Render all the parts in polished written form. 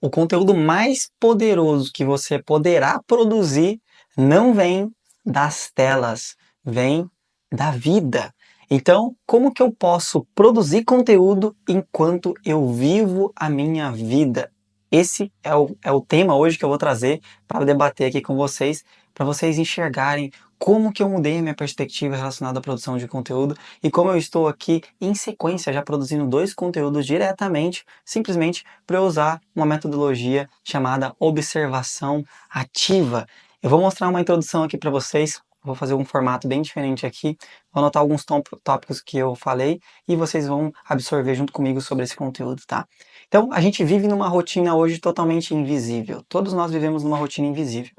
O conteúdo mais poderoso que você poderá produzir não vem das telas, vem da vida. Então, como que eu posso produzir conteúdo enquanto eu vivo a minha vida? Esse é o tema hoje que eu vou trazer para debater aqui com vocês, para vocês enxergarem como que eu mudei a minha perspectiva relacionada à produção de conteúdo e como eu estou aqui em sequência já produzindo dois conteúdos diretamente, simplesmente para eu usar uma metodologia chamada observação ativa. Eu vou mostrar uma introdução aqui para vocês, vou fazer um formato bem diferente aqui, vou anotar alguns tópicos que eu falei e vocês vão absorver junto comigo sobre esse conteúdo, tá? Então, a gente vive numa rotina hoje totalmente invisível. Todos nós vivemos numa rotina invisível.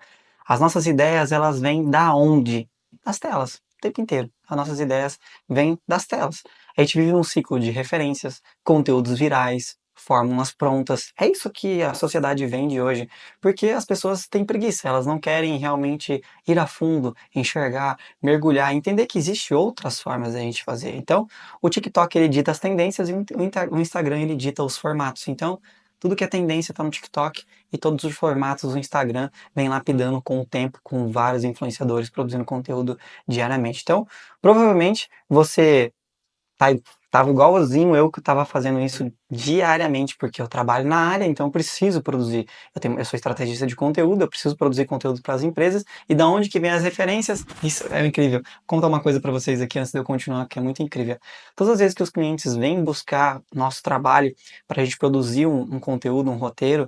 As nossas ideias, elas vêm da onde? Das telas, o tempo inteiro. As nossas ideias vêm das telas. A gente vive num ciclo de referências, conteúdos virais, fórmulas prontas. É isso que a sociedade vende hoje, porque as pessoas têm preguiça, elas não querem realmente ir a fundo, enxergar, mergulhar, entender que existe outras formas da gente fazer. Então, o TikTok ele dita as tendências e o Instagram ele dita os formatos. Então, tudo que é tendência está no TikTok e todos os formatos do Instagram vem lapidando com o tempo, com vários influenciadores produzindo conteúdo diariamente. Então, provavelmente você Tá, tava igualzinho eu que estava fazendo isso diariamente, porque eu trabalho na área, então eu preciso produzir. Eu sou estrategista de conteúdo, eu preciso produzir conteúdo para as empresas. E da onde que vem as referências? Isso é incrível. Vou contar uma coisa para vocês aqui antes de eu continuar, que é muito incrível. Todas as vezes que os clientes vêm buscar nosso trabalho para a gente produzir um conteúdo, um roteiro,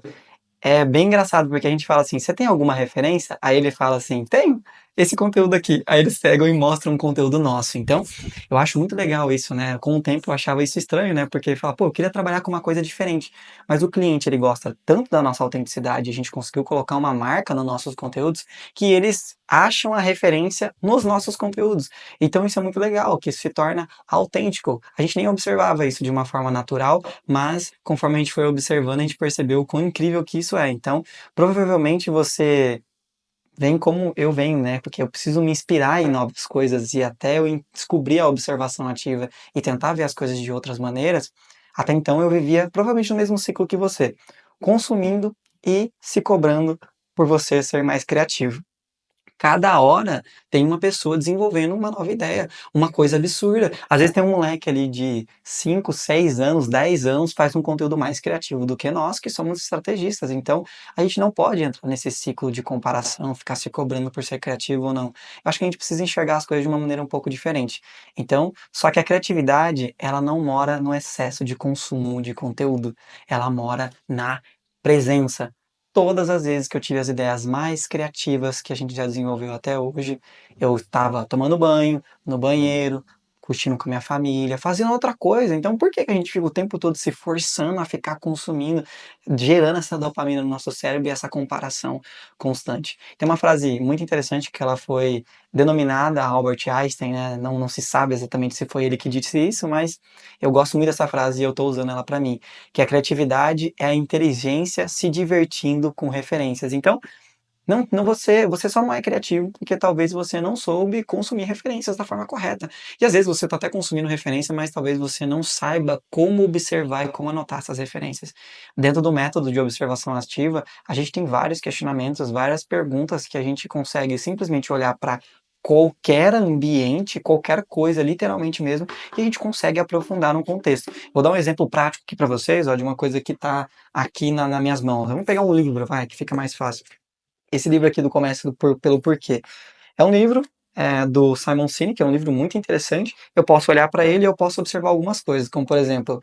é bem engraçado, porque a gente fala assim: "Você tem alguma referência?" Aí ele fala assim: "Tenho, esse conteúdo aqui". Aí eles pegam e mostram um conteúdo nosso. Então, eu acho muito legal isso, né. Com o tempo eu achava isso estranho, né, porque ele fala: "Pô, eu queria trabalhar com uma coisa diferente". Mas o cliente, ele gosta tanto da nossa autenticidade, a gente conseguiu colocar uma marca nos nossos conteúdos, que eles acham a referência nos nossos conteúdos. Então isso é muito legal, que isso se torna autêntico. A gente nem observava isso de uma forma natural, mas conforme a gente foi observando, a gente percebeu o quão incrível que isso é. Então, provavelmente você vem como eu venho, né? Porque eu preciso me inspirar em novas coisas e até eu descobrir a observação ativa e tentar ver as coisas de outras maneiras. Até então eu vivia provavelmente no mesmo ciclo que você, consumindo e se cobrando por você ser mais criativo. Cada hora tem uma pessoa desenvolvendo uma nova ideia, uma coisa absurda. Às vezes tem um moleque ali de 5, 6 anos, 10 anos, faz um conteúdo mais criativo do que nós, que somos estrategistas. Então, a gente não pode entrar nesse ciclo de comparação, ficar se cobrando por ser criativo ou não. Eu acho que a gente precisa enxergar as coisas de uma maneira um pouco diferente. Então, só que a criatividade, ela não mora no excesso de consumo de conteúdo, ela mora na presença. Todas as vezes que eu tive as ideias mais criativas que a gente já desenvolveu até hoje, eu estava tomando banho, no banheiro, curtindo com a minha família, fazendo outra coisa. Então, por que que a gente fica o tempo todo se forçando a ficar consumindo, gerando essa dopamina no nosso cérebro e essa comparação constante? Tem uma frase muito interessante que ela foi denominada a Albert Einstein, né? Não se sabe exatamente se foi ele que disse isso, mas eu gosto muito dessa frase e eu estou usando ela para mim, que a criatividade é a inteligência se divertindo com referências. Então, não você só não é criativo porque talvez você não soube consumir referências da forma correta. E às vezes você está até consumindo referência, mas talvez você não saiba como observar e como anotar essas referências. Dentro do método de observação ativa, a gente tem vários questionamentos, várias perguntas que a gente consegue simplesmente olhar para qualquer ambiente, qualquer coisa, literalmente mesmo, e a gente consegue aprofundar no contexto. Vou dar um exemplo prático aqui para vocês, ó, de uma coisa que está aqui nas minhas mãos. Vamos pegar um livro, vai, que fica mais fácil. Esse livro aqui do Comece pelo Porquê. É um livro do Simon Sinek, que é um livro muito interessante. Eu posso olhar para ele e eu posso observar algumas coisas, como por exemplo,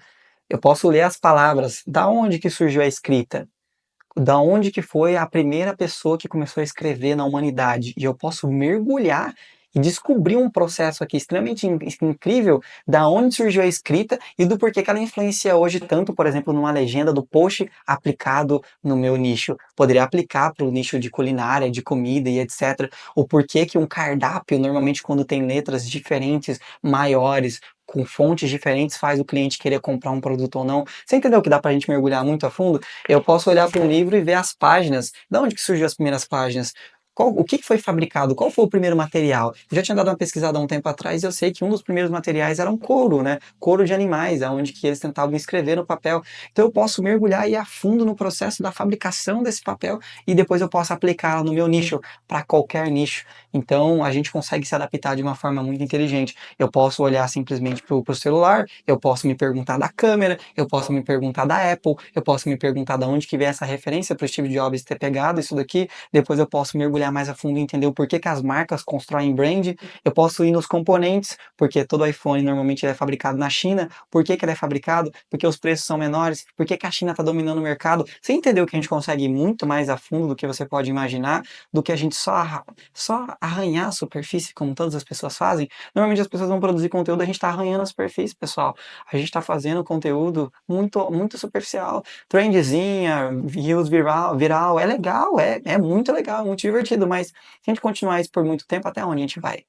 eu posso ler as palavras, da onde que surgiu a escrita, da onde que foi a primeira pessoa que começou a escrever na humanidade. E eu posso mergulhar e descobrir um processo aqui extremamente incrível da onde surgiu a escrita e do porquê que ela influencia hoje tanto, por exemplo, numa legenda do post aplicado no meu nicho. Poderia aplicar para o nicho de culinária, de comida e etc. O porquê que um cardápio, normalmente quando tem letras diferentes, maiores, com fontes diferentes, faz o cliente querer comprar um produto ou não. Você entendeu que dá para a gente mergulhar muito a fundo? Eu posso olhar para um livro e ver as páginas. Da onde que surgiu as primeiras páginas? o que foi fabricado, qual foi o primeiro material. Eu já tinha dado uma pesquisada há um tempo atrás e eu sei que um dos primeiros materiais era um couro, né? Couro de animais, onde que eles tentavam escrever no papel. Então eu posso mergulhar e ir a fundo no processo da fabricação desse papel e depois eu posso aplicá-lo no meu nicho, para qualquer nicho. Então a gente consegue se adaptar de uma forma muito inteligente. Eu posso olhar simplesmente para o celular, eu posso me perguntar da câmera, eu posso me perguntar da Apple, eu posso me perguntar de onde que veio essa referência para o Steve Jobs ter pegado isso daqui, depois eu posso mergulhar mais a fundo e entender o porquê que as marcas constroem brand, eu posso ir nos componentes, porque todo iPhone normalmente é fabricado na China, por que que ele é fabricado? Porque os preços são menores, por que que a China está dominando o mercado? Você entendeu que a gente consegue ir muito mais a fundo do que você pode imaginar, do que a gente só arranhar a superfície, como todas as pessoas fazem? Normalmente as pessoas vão produzir conteúdo, a gente está arranhando a superfície, pessoal. A gente está fazendo conteúdo muito superficial. Trendzinha, views viral, é legal, é muito legal, é muito divertido, mas se a gente continuar isso por muito tempo, até onde a gente vai?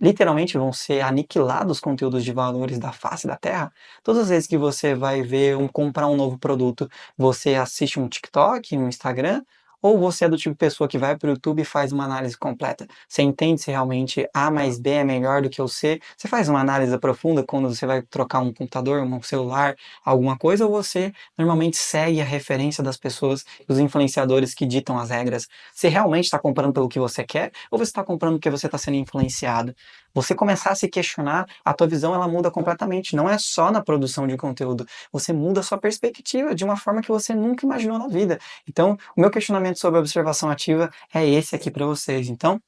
Literalmente vão ser aniquilados os conteúdos de valores da face da Terra. Todas as vezes que você vai ver comprar um novo produto, você assiste um TikTok, um Instagram, ou você é do tipo de pessoa que vai para o YouTube e faz uma análise completa? Você entende se realmente A mais B é melhor do que o C? Você faz uma análise profunda quando você vai trocar um computador, um celular, alguma coisa, ou você normalmente segue a referência das pessoas, dos influenciadores que ditam as regras? Você realmente está comprando pelo que você quer, ou você está comprando porque você está sendo influenciado? Você começar a se questionar, a tua visão ela muda completamente. Não é só na produção de conteúdo, você muda a sua perspectiva de uma forma que você nunca imaginou na vida. Então, o meu questionamento sobre a observação ativa é esse aqui para vocês. Então,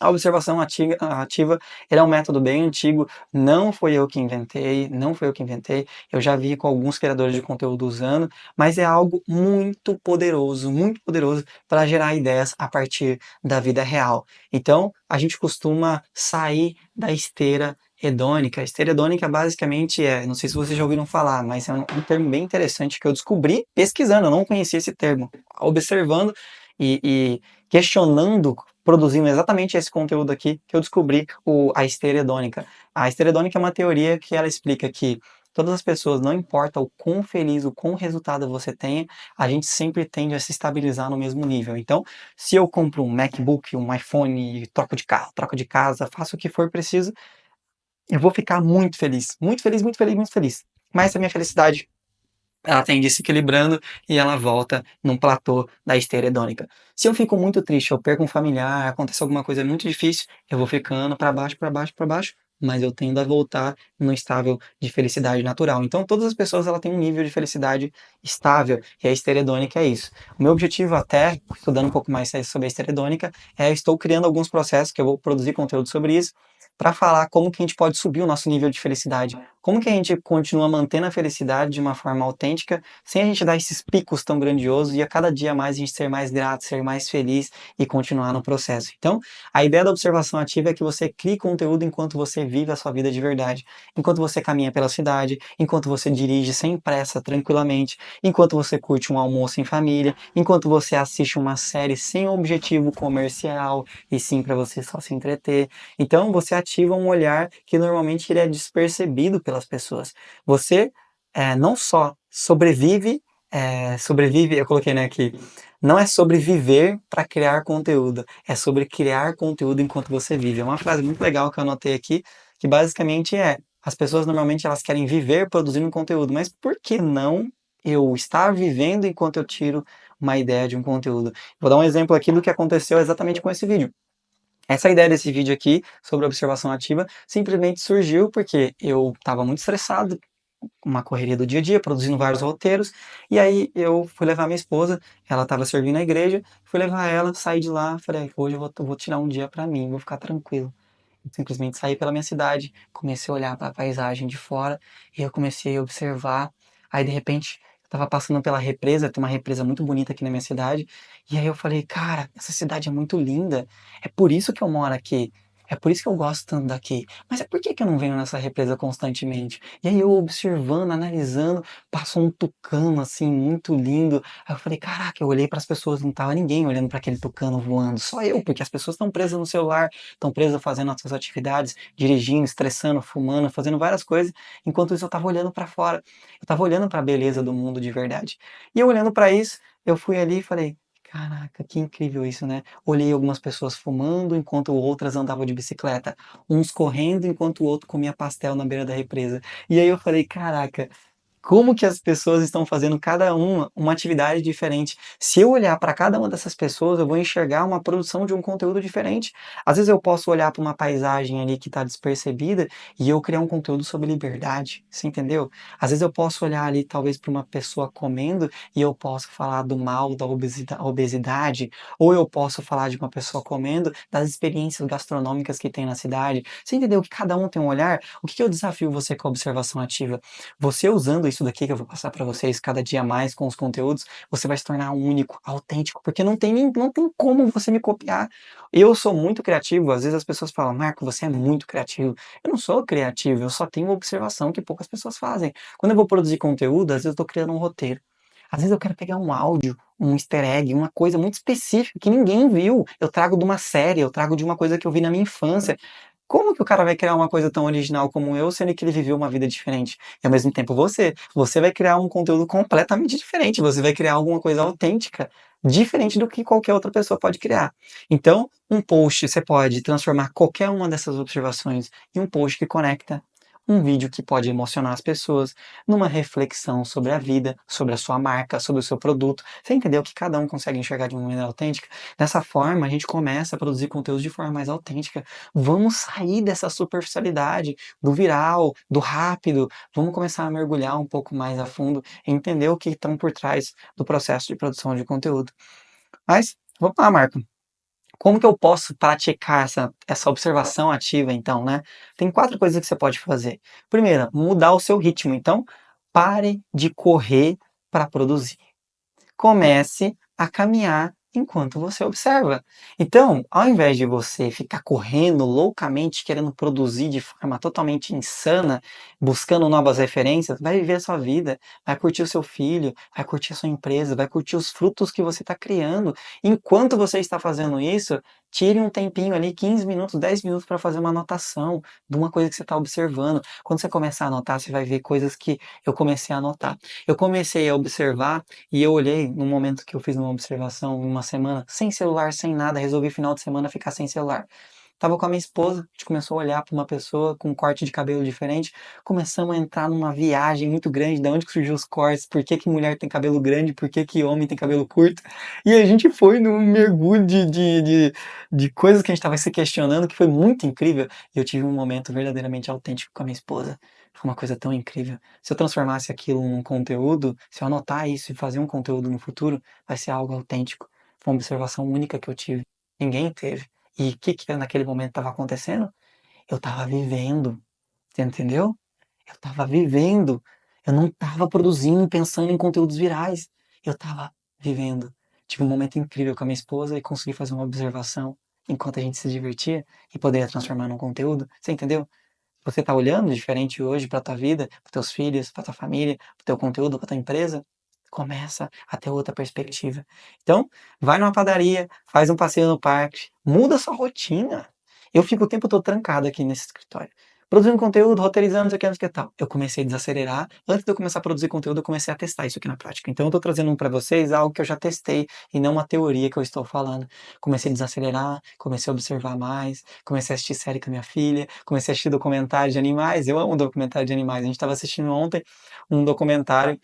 a observação ativa, ele é um método bem antigo, não foi eu que inventei, não foi eu que inventei, eu já vi com alguns criadores de conteúdo usando, mas é algo muito poderoso para gerar ideias a partir da vida real. Então, a gente costuma sair da esteira hedônica. A esteira hedônica basicamente não sei se vocês já ouviram falar, mas é um termo bem interessante que eu descobri pesquisando, eu não conhecia esse termo, observando e questionando, produzindo exatamente esse conteúdo aqui, que eu descobri a esteira hedônica. A esteira hedônica é uma teoria que ela explica que todas as pessoas, não importa o quão feliz, o quão resultado você tenha, a gente sempre tende a se estabilizar no mesmo nível. Então, se eu compro um MacBook, um iPhone, troco de carro, troco de casa, faço o que for preciso, eu vou ficar muito feliz, muito feliz, muito feliz, muito feliz. Mas a minha felicidade ela tende se equilibrando e ela volta num platô da esteira hedônica. Se eu fico muito triste, eu perco um familiar, acontece alguma coisa muito difícil, eu vou ficando para baixo, para baixo, para baixo, mas eu tendo a voltar no estável de felicidade natural. Então, todas as pessoas ela têm um nível de felicidade estável, e a esteira hedônica é isso. O meu objetivo até, estudando um pouco mais sobre a esteira hedônica, estou criando alguns processos que eu vou produzir conteúdo sobre isso, para falar como que a gente pode subir o nosso nível de felicidade. Como que a gente continua mantendo a felicidade de uma forma autêntica, sem a gente dar esses picos tão grandiosos e a cada dia mais a gente ser mais grato, ser mais feliz e continuar no processo. Então, a ideia da observação ativa é que você crie conteúdo enquanto você vive a sua vida de verdade, enquanto você caminha pela cidade, enquanto você dirige sem pressa, tranquilamente, enquanto você curte um almoço em família, enquanto você assiste uma série sem objetivo comercial e sim para você só se entreter. Então, você ativa um olhar que normalmente ele é despercebido pelas pessoas. Você não só sobrevive, eu coloquei né, aqui, não é sobreviver para criar conteúdo, é sobre criar conteúdo enquanto você vive. É uma frase muito legal que eu anotei aqui, que basicamente as pessoas normalmente elas querem viver produzindo conteúdo, mas por que não eu estar vivendo enquanto eu tiro uma ideia de um conteúdo? Vou dar um exemplo aqui do que aconteceu exatamente com esse vídeo. Essa ideia desse vídeo aqui, sobre observação ativa, simplesmente surgiu porque eu estava muito estressado, uma correria do dia a dia, produzindo vários roteiros, e aí eu fui levar minha esposa, ela estava servindo na igreja, fui levar ela, saí de lá, falei, hoje eu vou tirar um dia para mim, vou ficar tranquilo. Simplesmente saí pela minha cidade, comecei a olhar para a paisagem de fora, e eu comecei a observar, aí de repente eu estava passando pela represa, tem uma represa muito bonita aqui na minha cidade, e aí eu falei, cara, essa cidade é muito linda, é por isso que eu moro aqui, é por isso que eu gosto tanto daqui, mas é por que que eu não venho nessa represa constantemente? E aí eu observando, analisando, passou um tucano assim, muito lindo, aí eu falei, caraca, eu olhei para as pessoas, não tava ninguém olhando para aquele tucano voando, só eu, porque as pessoas estão presas no celular, estão presas fazendo as suas atividades, dirigindo, estressando, fumando, fazendo várias coisas. Enquanto isso, eu estava olhando para fora. Eu estava olhando para a beleza do mundo de verdade. E eu olhando para isso, eu fui ali e falei: Caraca, que incrível isso, né? Olhei algumas pessoas fumando enquanto outras andavam de bicicleta, uns correndo enquanto o outro comia pastel na beira da represa. E aí eu falei, caraca, como que as pessoas estão fazendo cada uma atividade diferente. Se eu olhar para cada uma dessas pessoas, eu vou enxergar uma produção de um conteúdo diferente. Às vezes eu posso olhar para uma paisagem ali que está despercebida e eu criar um conteúdo sobre liberdade, você entendeu? Às vezes eu posso olhar ali talvez para uma pessoa comendo e eu posso falar do mal da obesidade, ou eu posso falar de uma pessoa comendo das experiências gastronômicas que tem na cidade. Você entendeu que cada um tem um olhar? O que que eu desafio você com a observação ativa? Você usando isso daqui que eu vou passar para vocês cada dia mais com os conteúdos, você vai se tornar único, autêntico, porque não tem como você me copiar. Eu sou muito criativo, às vezes as pessoas falam, Marco, você é muito criativo. Eu não sou criativo, eu só tenho uma observação que poucas pessoas fazem. Quando eu vou produzir conteúdo, às vezes eu estou criando um roteiro. Às vezes eu quero pegar um áudio, um easter egg, uma coisa muito específica que ninguém viu. Eu trago de uma série, eu trago de uma coisa que eu vi na minha infância. Como que o cara vai criar uma coisa tão original como eu, sendo que ele viveu uma vida diferente? E ao mesmo tempo você vai criar um conteúdo completamente diferente, você vai criar alguma coisa autêntica, diferente do que qualquer outra pessoa pode criar. Então, um post, você pode transformar qualquer uma dessas observações em um post que conecta, um vídeo que pode emocionar as pessoas, numa reflexão sobre a vida, sobre a sua marca, sobre o seu produto. Você entendeu que cada um consegue enxergar de uma maneira autêntica? Dessa forma, a gente começa a produzir conteúdos de forma mais autêntica. Vamos sair dessa superficialidade, do viral, do rápido. Vamos começar a mergulhar um pouco mais a fundo e entender o que estão por trás do processo de produção de conteúdo. Mas, vamos lá, Marco. Como que eu posso praticar essa observação ativa, então, né? Tem 4 coisas que você pode fazer. Primeira, mudar o seu ritmo. Então, pare de correr para produzir. Comece a caminhar enquanto você observa. Então, ao invés de você ficar correndo loucamente, querendo produzir de forma totalmente insana, buscando novas referências, vai viver a sua vida, vai curtir o seu filho, vai curtir a sua empresa, vai curtir os frutos que você está criando. Enquanto você está fazendo isso, tire um tempinho ali, 15 minutos, 10 minutos para fazer uma anotação de uma coisa que você está observando. Quando você começar a anotar, você vai ver coisas que eu comecei a anotar. Eu comecei a observar e eu olhei no momento que eu fiz uma observação, uma semana, sem celular, sem nada, resolvi final de semana ficar sem celular. Tava com a minha esposa, a gente começou a olhar para uma pessoa com um corte de cabelo diferente, começamos a entrar numa viagem muito grande, de onde que surgiu os cortes, por que que mulher tem cabelo grande, por que que homem tem cabelo curto, e a gente foi num mergulho de coisas que a gente estava se questionando, que foi muito incrível, e eu tive um momento verdadeiramente autêntico com a minha esposa, foi uma coisa tão incrível. Se eu transformasse aquilo num conteúdo, se eu anotar isso e fazer um conteúdo no futuro, vai ser algo autêntico. Foi uma observação única que eu tive. Ninguém teve. E o que que naquele momento estava acontecendo? Eu estava vivendo, você entendeu? Eu estava vivendo. Eu não estava produzindo, pensando em conteúdos virais. Eu estava vivendo. Tive um momento incrível com a minha esposa e consegui fazer uma observação enquanto a gente se divertia e poderia transformar num conteúdo. Você entendeu? Você está olhando diferente hoje para a tua vida, para teus filhos, para tua família, para o teu conteúdo, para tua empresa? Começa a ter outra perspectiva. Então, vai numa padaria, faz um passeio no parque, muda a sua rotina. Eu fico o tempo todo trancado aqui nesse escritório. Produzindo conteúdo, roteirizando, não sei o que, não sei o que tal. Eu comecei a desacelerar. Antes de eu começar a produzir conteúdo, eu comecei a testar isso aqui na prática. Então, eu estou trazendo para vocês algo que eu já testei e não uma teoria que eu estou falando. Comecei a desacelerar, comecei a observar mais, comecei a assistir série com a minha filha, comecei a assistir documentário de animais. Eu amo documentário de animais. A gente estava assistindo ontem um documentário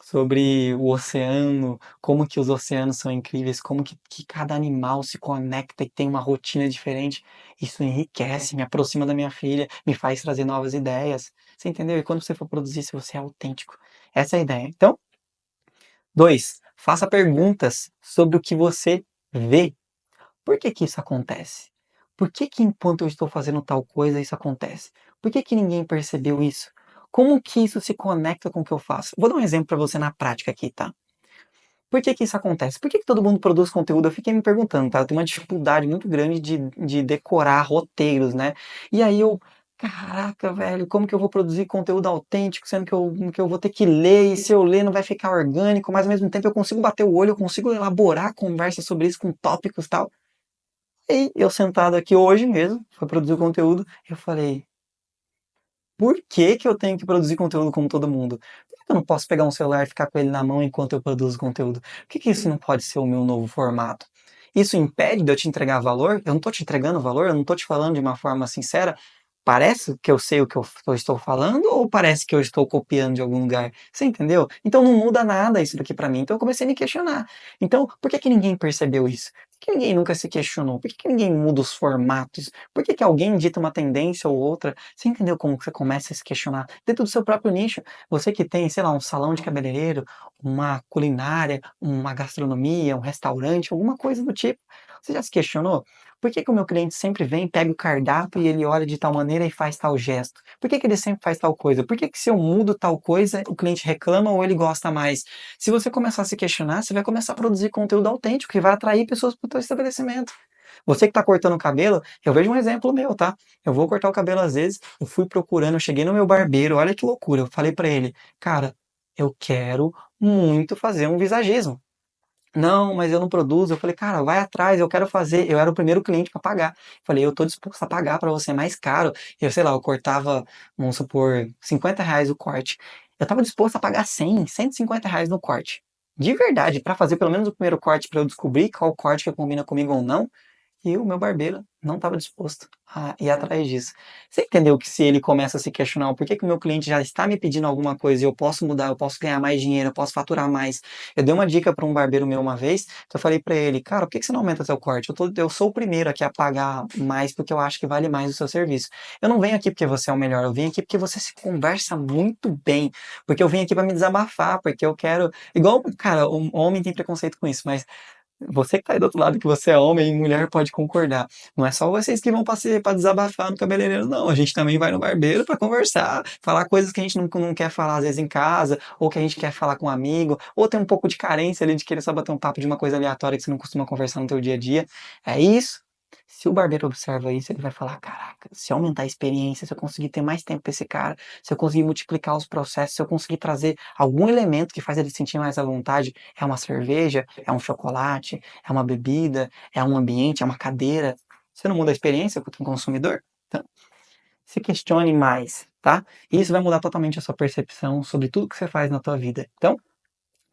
sobre o oceano, como que os oceanos são incríveis, como que cada animal se conecta e tem uma rotina diferente. Isso enriquece, me aproxima da minha filha, me faz trazer novas ideias. Você entendeu? E quando você for produzir, se você é autêntico. Essa é a ideia. Então, 2, faça perguntas sobre o que você vê. Por que que isso acontece? Por que que enquanto eu estou fazendo tal coisa isso acontece? Por que que ninguém percebeu isso? Como que isso se conecta com o que eu faço? Vou dar um exemplo para você na prática aqui, tá? Por que que isso acontece? Por que que todo mundo produz conteúdo? Eu fiquei me perguntando, tá? Eu tenho uma dificuldade muito grande de decorar roteiros, né? E aí caraca, velho, como que eu vou produzir conteúdo autêntico, sendo que eu vou ter que ler, e se eu ler não vai ficar orgânico, mas ao mesmo tempo eu consigo bater o olho, eu consigo elaborar conversa sobre isso com tópicos e tal. E eu sentado aqui hoje mesmo, para produzir o conteúdo, eu falei, por que que eu tenho que produzir conteúdo como todo mundo? que eu não posso pegar um celular e ficar com ele na mão enquanto eu produzo conteúdo? Por que que isso não pode ser o meu novo formato? Isso impede de eu te entregar valor? Eu não estou te entregando valor? Eu não estou te falando de uma forma sincera? Parece que eu sei o que eu estou falando ou parece que eu estou copiando de algum lugar? Você entendeu? Então não muda nada isso daqui para mim. Então eu comecei a me questionar. Então, por que que ninguém percebeu isso? Por que ninguém nunca se questionou? Por que que ninguém muda os formatos? Por que que alguém dita uma tendência ou outra? Você entendeu como que você começa a se questionar dentro do seu próprio nicho? Você que tem, sei lá, um salão de cabeleireiro, uma culinária, uma gastronomia, um restaurante, alguma coisa do tipo. Você já se questionou? Por que que o meu cliente sempre vem, pega o cardápio e ele olha de tal maneira e faz tal gesto? Por que que ele sempre faz tal coisa? Por que que se eu mudo tal coisa, o cliente reclama ou ele gosta mais? Se você começar a se questionar, você vai começar a produzir conteúdo autêntico que vai atrair pessoas para o teu estabelecimento. Você que está cortando o cabelo, eu vejo um exemplo meu, tá? Eu vou cortar o cabelo às vezes, eu fui procurando, eu cheguei no meu barbeiro, olha que loucura, eu falei para ele, cara, eu quero muito fazer um visagismo. Não, mas eu não produzo. Eu falei, cara, vai atrás, eu quero fazer. Eu era o primeiro cliente para pagar. Falei, eu tô disposto a pagar para você mais caro. Eu sei lá, eu cortava, vamos supor, R$ 50 o corte. Eu tava disposto a pagar 100, R$ 150 no corte. De verdade, para fazer pelo menos o primeiro corte para eu descobrir qual corte que combina comigo ou não. E o meu barbeiro não estava disposto a ir atrás disso. Você entendeu que se ele começa a se questionar por que que o meu cliente já está me pedindo alguma coisa e eu posso mudar, eu posso ganhar mais dinheiro, eu posso faturar mais. Eu dei uma dica para um barbeiro meu uma vez, que eu falei para ele, cara, por que que você não aumenta seu corte? Eu sou o primeiro aqui a pagar mais porque eu acho que vale mais o seu serviço. Eu não venho aqui porque você é o melhor, eu venho aqui porque você se conversa muito bem, porque eu venho aqui para me desabafar, porque eu quero. Igual, cara, o homem tem preconceito com isso, mas você que tá aí do outro lado, que você é homem e mulher, pode concordar. Não é só vocês que vão para desabafar no cabeleireiro, não. A gente também vai no barbeiro para conversar, falar coisas que a gente não quer falar às vezes em casa, ou que a gente quer falar com um amigo, ou tem um pouco de carência ali de querer só bater um papo de uma coisa aleatória que você não costuma conversar no teu dia a dia. É isso. Se o barbeiro observa isso, ele vai falar: caraca, se eu aumentar a experiência, se eu conseguir ter mais tempo para esse cara, se eu conseguir multiplicar os processos, se eu conseguir trazer algum elemento que faz ele sentir mais à vontade, é uma cerveja, é um chocolate, é uma bebida, é um ambiente, é uma cadeira. Você não muda a experiência com o consumidor? Então, se questione mais, tá? Isso vai mudar totalmente a sua percepção sobre tudo que você faz na tua vida. Então,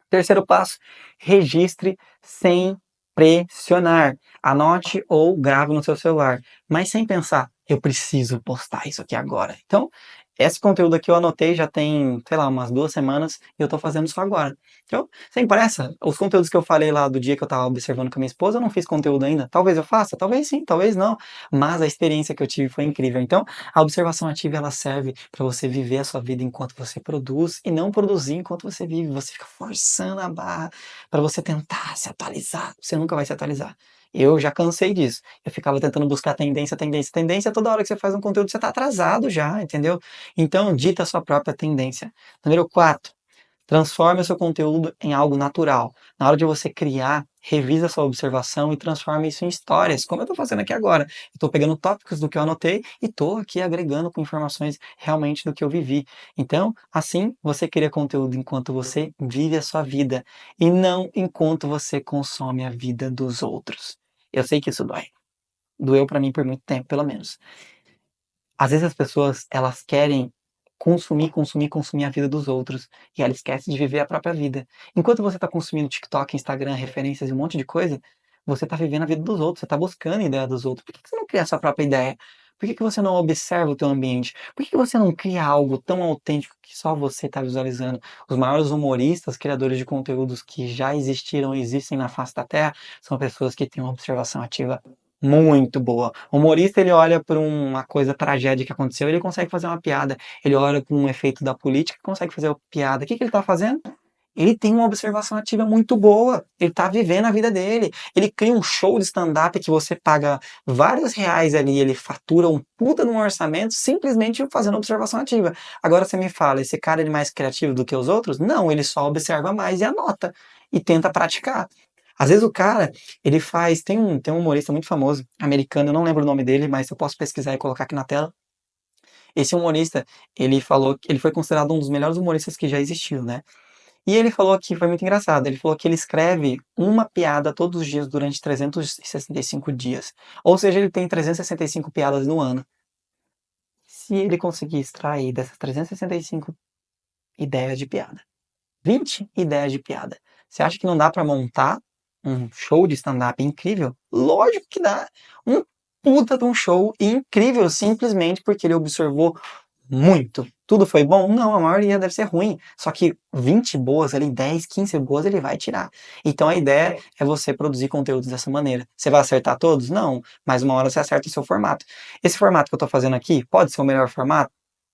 terceiro passo, registre sem pressionar. Anote ou grave no seu celular, mas sem pensar, eu preciso postar isso aqui agora. Então, esse conteúdo aqui eu anotei já tem, sei lá, umas 2 semanas e eu tô fazendo isso agora. Então, sem pressa, os conteúdos que eu falei lá do dia que eu tava observando com a minha esposa, eu não fiz conteúdo ainda. Talvez eu faça, talvez sim, talvez não. Mas a experiência que eu tive foi incrível. Então, a observação ativa ela serve para você viver a sua vida enquanto você produz e não produzir enquanto você vive. Você fica forçando a barra para você tentar se atualizar. Você nunca vai se atualizar. Eu já cansei disso. Eu ficava tentando buscar tendência, tendência, tendência. Toda hora que você faz um conteúdo, você está atrasado já, entendeu? Então, dita a sua própria tendência. Número 4. Transforme o seu conteúdo em algo natural. Na hora de você criar, revisa a sua observação e transforme isso em histórias, como eu estou fazendo aqui agora. Eu estou pegando tópicos do que eu anotei e estou aqui agregando com informações realmente do que eu vivi. Então, assim, você cria conteúdo enquanto você vive a sua vida e não enquanto você consome a vida dos outros. Eu sei que isso dói. Doeu para mim por muito tempo, pelo menos. Às vezes as pessoas, elas querem consumir, consumir, consumir a vida dos outros e ela esquece de viver a própria vida. Enquanto você está consumindo TikTok, Instagram, referências e um monte de coisa, você está vivendo a vida dos outros, você está buscando a ideia dos outros. Por que que você não cria a sua própria ideia? Por que que você não observa o teu ambiente? Por que que você não cria algo tão autêntico que só você está visualizando? Os maiores humoristas, criadores de conteúdos que já existiram e existem na face da Terra, são pessoas que têm uma observação ativa muito boa. O humorista, ele olha para uma coisa tragédia que aconteceu, ele consegue fazer uma piada. Ele olha para um efeito da política e consegue fazer uma piada. O que que ele está fazendo? Ele tem uma observação ativa muito boa. Ele está vivendo a vida dele. Ele cria um show de stand-up que você paga vários reais ali, ele fatura um puta num orçamento simplesmente fazendo observação ativa. Agora você me fala, esse cara é mais criativo do que os outros? Não, ele só observa mais e anota. E tenta praticar. Às vezes o cara, ele faz. Tem um humorista muito famoso, americano, eu não lembro o nome dele, mas eu posso pesquisar e colocar aqui na tela. Esse humorista, ele falou que ele foi considerado um dos melhores humoristas que já existiu, né? E ele falou que foi muito engraçado. Ele falou que ele escreve uma piada todos os dias durante 365 dias. Ou seja, ele tem 365 piadas no ano. Se ele conseguir extrair dessas 365 ideias de piada. 20 ideias de piada. Você acha que não dá para montar um show de stand-up incrível? Lógico que dá. Um puta de um show incrível, simplesmente porque ele observou muito. Tudo foi bom? Não, a maioria deve ser ruim. Só que 20 boas ali, 10, 15 boas ele vai tirar. Então a ideia é você produzir conteúdos dessa maneira. Você vai acertar todos? Não, mas uma hora você acerta o seu formato. Esse formato que eu tô fazendo aqui, pode ser o melhor formato?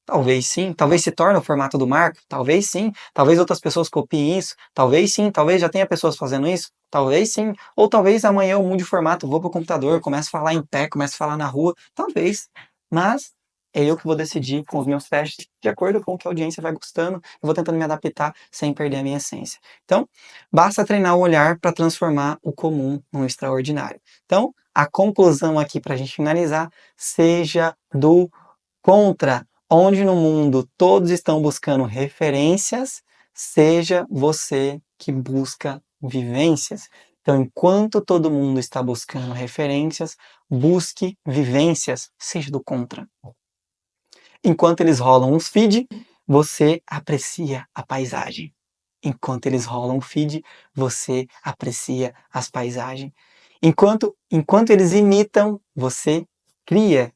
Talvez sim, talvez se torne o formato do Marco, talvez sim, talvez outras pessoas copiem isso, talvez sim, talvez já tenha pessoas fazendo isso, talvez sim, ou talvez amanhã eu mude o formato, vou pro computador, comece a falar em pé, comece a falar na rua, talvez, mas é eu que vou decidir com os meus testes, de acordo com o que a audiência vai gostando, eu vou tentando me adaptar sem perder a minha essência. Então, basta treinar o olhar para transformar o comum no extraordinário. Então, a conclusão aqui para a gente finalizar, seja do contra, onde no mundo todos estão buscando referências, seja você que busca vivências. Então, enquanto todo mundo está buscando referências, busque vivências, seja do contra. Enquanto eles rolam os feed, você aprecia a paisagem. Enquanto eles rolam o feed, você aprecia as paisagens. Enquanto eles imitam, você cria.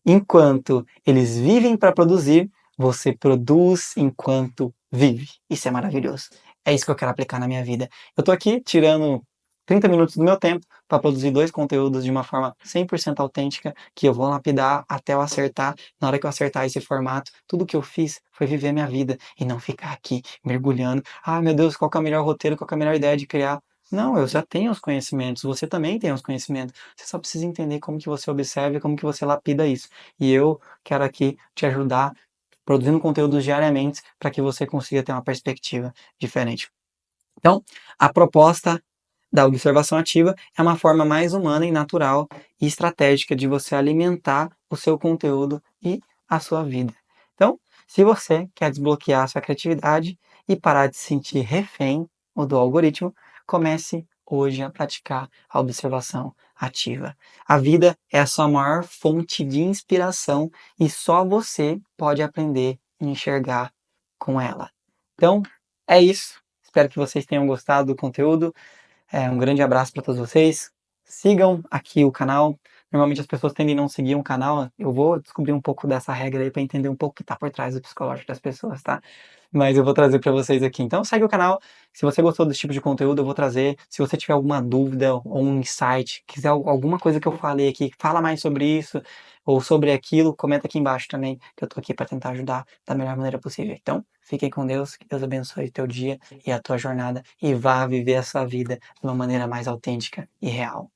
Enquanto eles vivem para produzir, você produz enquanto vive. Isso é maravilhoso. É isso que eu quero aplicar na minha vida. Eu estou aqui tirando 30 minutos do meu tempo para produzir 2 conteúdos de uma forma 100% autêntica, que eu vou lapidar até eu acertar. Na hora que eu acertar esse formato, tudo que eu fiz foi viver minha vida e não ficar aqui mergulhando. Ah, meu Deus, qual que é o melhor roteiro, qual que é a melhor ideia de criar? Não, eu já tenho os conhecimentos, você também tem os conhecimentos. Você só precisa entender como que você observa e como que você lapida isso. E eu quero aqui te ajudar produzindo conteúdos diariamente para que você consiga ter uma perspectiva diferente. Então, a proposta da observação ativa é uma forma mais humana e natural e estratégica de você alimentar o seu conteúdo e a sua vida. Então, se você quer desbloquear a sua criatividade e parar de se sentir refém ou do algoritmo, comece hoje a praticar a observação ativa. A vida é a sua maior fonte de inspiração e só você pode aprender a enxergar com ela. Então, é isso. Espero que vocês tenham gostado do conteúdo. Um grande abraço para todos vocês. Sigam aqui o canal. Normalmente as pessoas tendem a não seguir um canal. Eu vou descobrir um pouco dessa regra aí para entender um pouco o que está por trás do psicológico das pessoas, tá? Mas eu vou trazer para vocês aqui. Então segue o canal. Se você gostou desse tipo de conteúdo, eu vou trazer. Se você tiver alguma dúvida ou um insight, quiser alguma coisa que eu falei aqui, fala mais sobre isso ou sobre aquilo, comenta aqui embaixo também, que eu tô aqui para tentar ajudar da melhor maneira possível. Então, fiquem com Deus, que Deus abençoe o teu dia e a tua jornada e vá viver a sua vida de uma maneira mais autêntica e real.